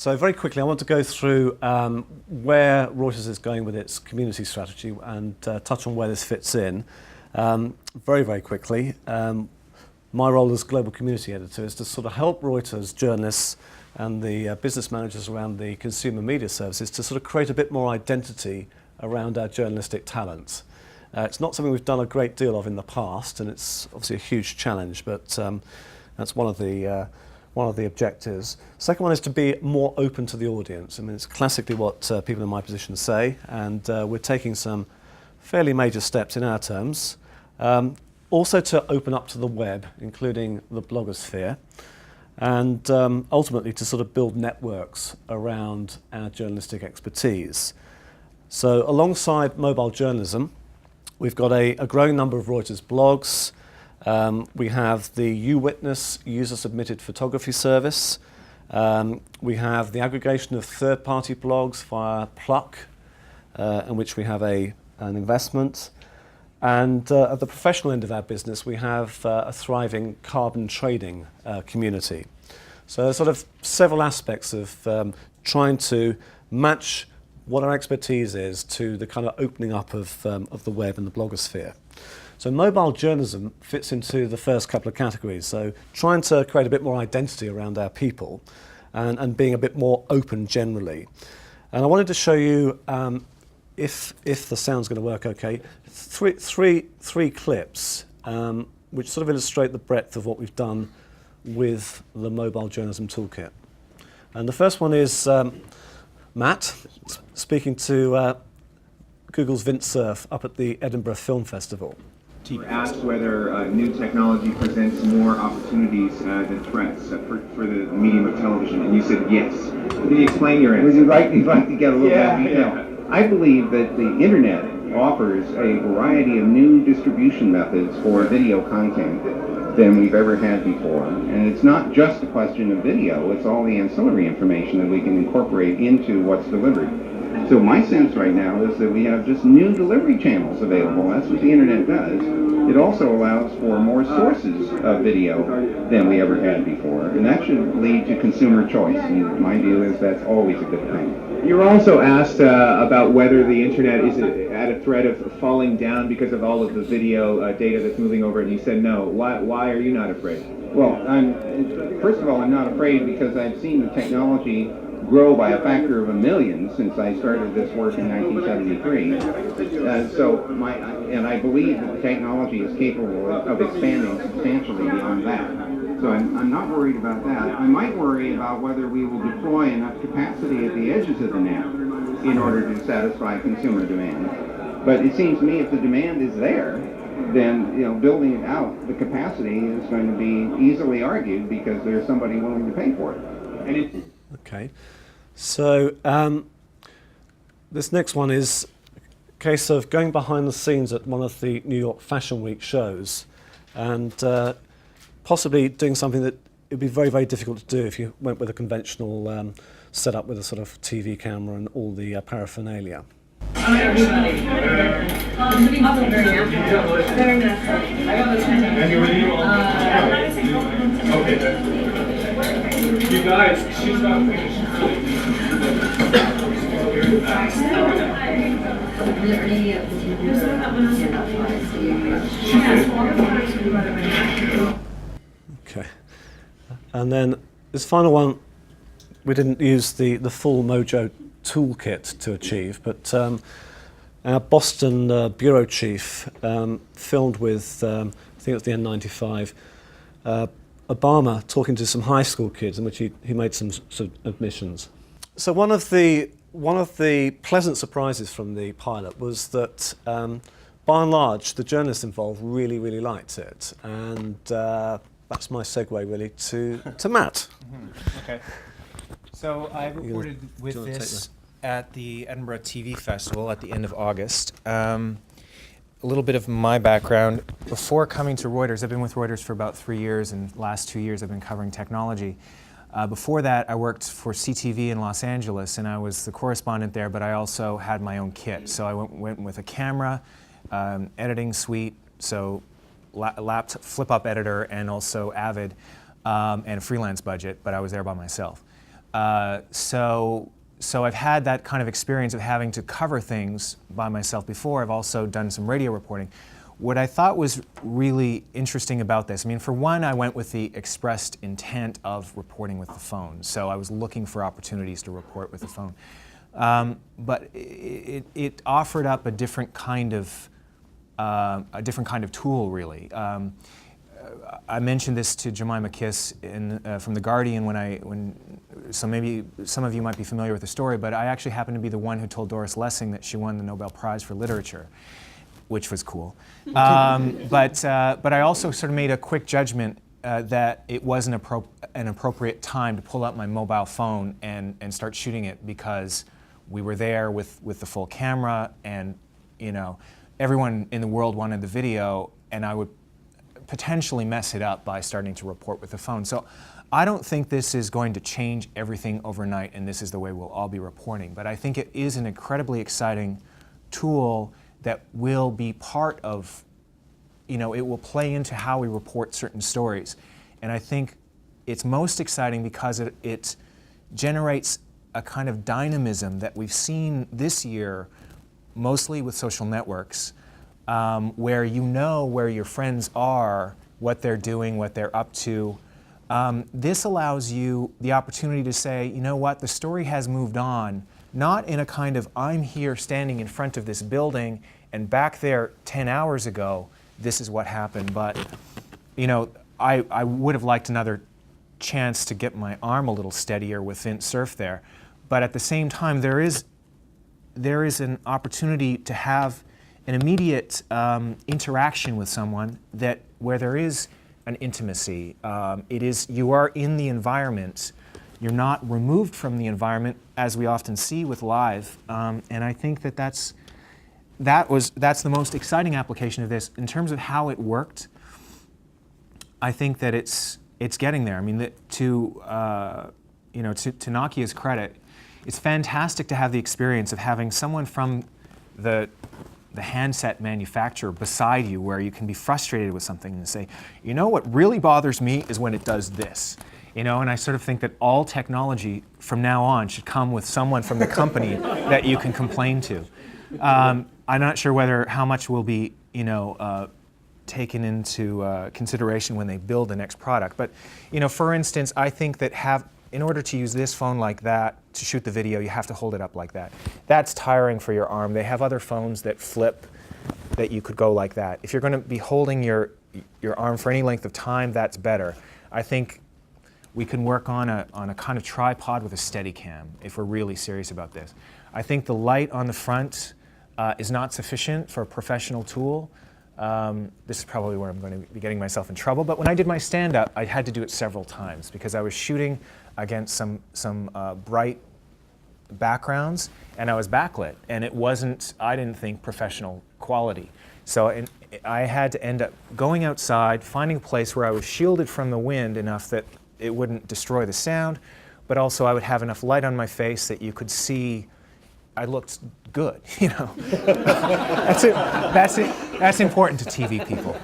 So very quickly, I want to go through where Reuters is going with its community strategy and touch on where this fits in. Very, very quickly, my role as global community editor is to sort of help Reuters journalists and the business managers around the consumer media services to sort of create a bit more identity around our journalistic talent. It's not something we've done a great deal of in the past, and it's obviously a huge challenge, but that's one of the objectives. Second one is to be more open to the audience. I mean, it's classically what people in my position say, and we're taking some fairly major steps in our terms. Also to open up to the web, including the blogosphere, and ultimately to sort of build networks around our journalistic expertise. So alongside mobile journalism, we've got a growing number of Reuters blogs. We have the uWitness user-submitted photography service. We have the aggregation of third-party blogs via Pluck, in which we have an investment. And at the professional end of our business, we have a thriving carbon trading community. So there's sort of several aspects of trying to match what our expertise is to the kind of opening up of the web and the blogosphere. So mobile journalism fits into the first couple of categories. So trying to create a bit more identity around our people and being a bit more open generally. And I wanted to show you, if the sound's going to work okay, three clips which sort of illustrate the breadth of what we've done with the mobile journalism toolkit. And the first one is Matt speaking to Google's Vint Cerf up at the Edinburgh Film Festival. Asked whether new technology presents more opportunities than threats for the medium of television, and you said yes. Can you explain your answer? Would you like to get a little more detail? Yeah. I believe that the internet offers a variety of new distribution methods for video content than we've ever had before. And it's not just a question of video, it's all the ancillary information that we can incorporate into what's delivered. So my sense right now is that we have just new delivery channels available. That's what the internet does. It also allows for more sources of video than we ever had before. And that should lead to consumer choice. And my view is that's always a good thing. You were also asked about whether the internet is at a threat of falling down because of all of the video data that's moving over, and you said no. Why are you not afraid? Well, first of all, I'm not afraid because I've seen the technology grow by a factor of 1 million since I started this work in 1973. And I believe that the technology is capable of expanding substantially beyond that. So I'm not worried about that. I might worry about whether we will deploy enough capacity at the edges of the net in order to satisfy consumer demand. But it seems to me if the demand is there, then building it out, the capacity is going to be easily argued because there's somebody willing to pay for it. Okay, so this next one is a case of going behind the scenes at one of the New York Fashion Week shows and possibly doing something that it would be very, very difficult to do if you went with a conventional setup with a sort of TV camera and all the paraphernalia. Hi everybody. Very nice. Okay. You guys, she's about finished. Okay. And then this final one, we didn't use the full Mojo toolkit to achieve, but our Boston bureau chief filmed with, I think it was the N95, Obama talking to some high school kids in which he made some sort of admissions. So one of the pleasant surprises from the pilot was that by and large the journalists involved really, really liked it, and that's my segue really to Matt. Okay. So I reported with this at the Edinburgh TV Festival at the end of August. A little bit of my background. Before coming to Reuters, I've been with Reuters for about 3 years, and the last 2 years I've been covering technology. Before that, I worked for CTV in Los Angeles, and I was the correspondent there, but I also had my own kit. So I went with a camera, editing suite, so flip-up editor, and also Avid, and a freelance budget, but I was there by myself. So I've had that kind of experience of having to cover things by myself before. I've also done some radio reporting. What I thought was really interesting about this, I mean, for one, I went with the expressed intent of reporting with the phone. So I was looking for opportunities to report with the phone. But it offered up a different kind of tool, really. I mentioned this to Jemima Kiss from The Guardian so maybe some of you might be familiar with the story, but I actually happened to be the one who told Doris Lessing that she won the Nobel Prize for Literature, which was cool. But I also sort of made a quick judgment that it wasn't an appropriate time to pull out my mobile phone and start shooting it, because we were there with the full camera, and everyone in the world wanted the video, and I would potentially mess it up by starting to report with the phone. So I don't think this is going to change everything overnight and this is the way we'll all be reporting, but I think it is an incredibly exciting tool that will be part of, it will play into how we report certain stories. And I think it's most exciting because it generates a kind of dynamism that we've seen this year, mostly with social networks, where you know where your friends are, what they're doing, what they're up to. This allows you the opportunity to say, you know what, the story has moved on, not in a kind of, I'm here standing in front of this building and back there 10 hours ago, this is what happened. But, I would have liked another chance to get my arm a little steadier with Vint Cerf there. But at the same time, there is an opportunity to have an immediate interaction with someone where there is an intimacy. You are in the environment. You're not removed from the environment, as we often see with live. And I think that's the most exciting application of this. In terms of how it worked, I think that it's getting there. I mean, to Nokia's credit, it's fantastic to have the experience of having someone from the handset manufacturer beside you, where you can be frustrated with something and say, what really bothers me is when it does this. And I sort of think that all technology from now on should come with someone from the company that you can complain to. I'm not sure how much will be, taken into consideration when they build the next product. But, for instance, I think that in order to use this phone like that to shoot the video, you have to hold it up like that. That's tiring for your arm. They have other phones that flip, that you could go like that. If you're going to be holding your arm for any length of time, that's better. I think we can work on a kind of tripod with a Steadicam if we're really serious about this. I think the light on the front is not sufficient for a professional tool. This is probably where I'm going to be getting myself in trouble, but when I did my stand-up, I had to do it several times because I was shooting against some bright backgrounds, and I was backlit, and it wasn't, I didn't think, professional quality. So I had to end up going outside, finding a place where I was shielded from the wind enough that it wouldn't destroy the sound, but also I would have enough light on my face that you could see I looked good, That's it. That's important to TV people.